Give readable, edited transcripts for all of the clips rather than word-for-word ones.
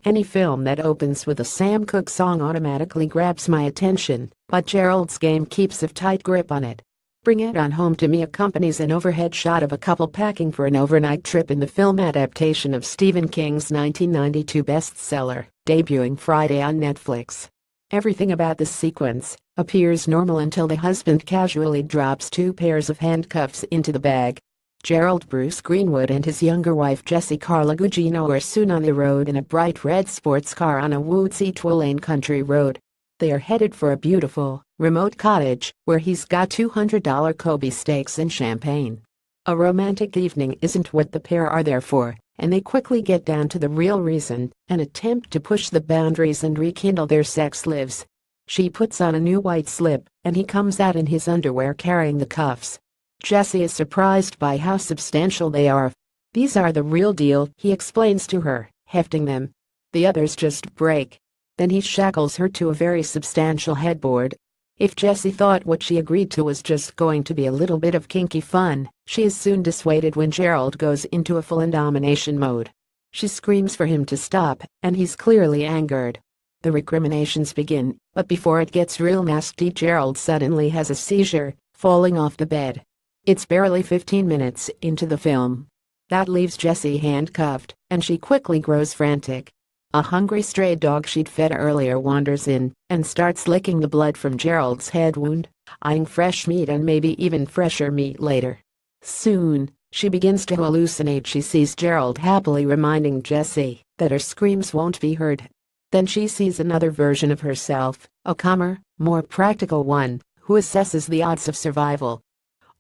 Any film that opens with a Sam Cooke song automatically grabs my attention, but Gerald's Game keeps a tight grip on it. Bring It On Home to Me accompanies an overhead shot of a couple packing for an overnight trip in the film adaptation of Stephen King's 1992 bestseller, debuting Friday on Netflix. Everything about this sequence appears normal until the husband casually drops two pairs of handcuffs into the bag. Gerald Bruce Greenwood and his younger wife Jessie Carla Gugino are soon on the road in a bright red sports car on a woodsy two-lane country road. They are headed for a beautiful, remote cottage where he's got $200 Kobe steaks and champagne. A romantic evening isn't what the pair are there for, and they quickly get down to the real reason, an attempt to push the boundaries and rekindle their sex lives. She puts on a new white slip, and he comes out in his underwear carrying the cuffs. Jessie is surprised by how substantial they are. "These are the real deal," he explains to her, hefting them. "The others just break." Then he shackles her to a very substantial headboard. If Jessie thought what she agreed to was just going to be a little bit of kinky fun, she is soon dissuaded when Gerald goes into a full domination mode. She screams for him to stop, and he's clearly angered. The recriminations begin, but before it gets real nasty, Gerald suddenly has a seizure, falling off the bed. It's barely 15 minutes into the film. That leaves Jessie handcuffed, and she quickly grows frantic. A hungry stray dog she'd fed earlier wanders in and starts licking the blood from Gerald's head wound, eyeing fresh meat and maybe even fresher meat later. Soon, she begins to hallucinate. She sees Gerald happily reminding Jessie that her screams won't be heard. Then she sees another version of herself, a calmer, more practical one, who assesses the odds of survival.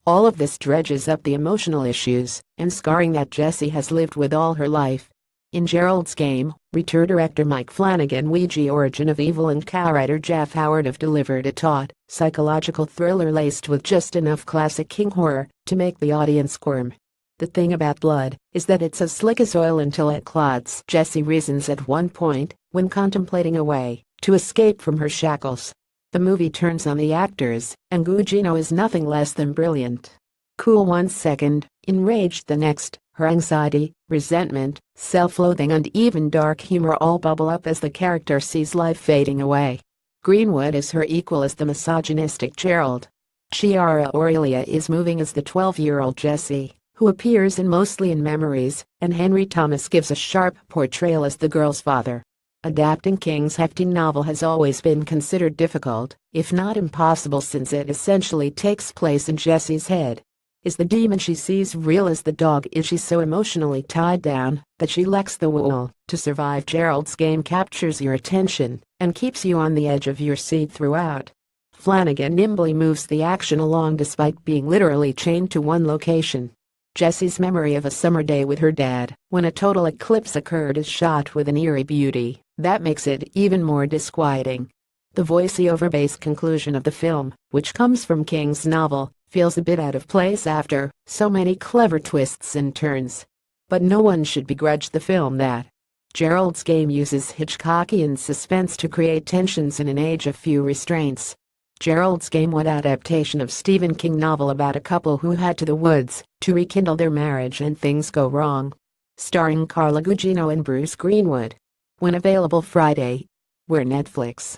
All of this dredges up the emotional issues and scarring that Jessie has lived with all her life. In Gerald's Game, return director Mike Flanagan Ouija Origin of Evil and co-writer Jeff Howard have delivered a taut, psychological thriller laced with just enough classic King horror to make the audience squirm. The thing about blood is that it's as slick as oil until it clots, Jessie reasons at one point when contemplating a way to escape from her shackles. The movie turns on the actors, and Gugino is nothing less than brilliant. Cool one second, enraged the next, her anxiety, resentment, self-loathing and even dark humor all bubble up as the character sees life fading away. Greenwood is her equal as the misogynistic Gerald. Chiara Aurelia is moving as the 12-year-old Jessie, who appears mostly in memories, and Henry Thomas gives a sharp portrayal as the girl's father. Adapting King's hefty novel has always been considered difficult, if not impossible, since it essentially takes place in Jessie's head. Is the demon she sees real? As the dog is she so emotionally tied down that she lacks the will to survive? Gerald's Game captures your attention and keeps you on the edge of your seat throughout. Flanagan nimbly moves the action along despite being literally chained to one location. Jessie's memory of a summer day with her dad, when a total eclipse occurred, is shot with an eerie beauty that makes it even more disquieting. The voice-over-based conclusion of the film, which comes from King's novel, feels a bit out of place after so many clever twists and turns. But no one should begrudge the film that. Gerald's Game uses Hitchcockian suspense to create tensions in an age of few restraints. Gerald's Game, what adaptation of Stephen King novel about a couple who head to the woods to rekindle their marriage and things go wrong. Starring Carla Gugino and Bruce Greenwood. When available Friday. Where Netflix.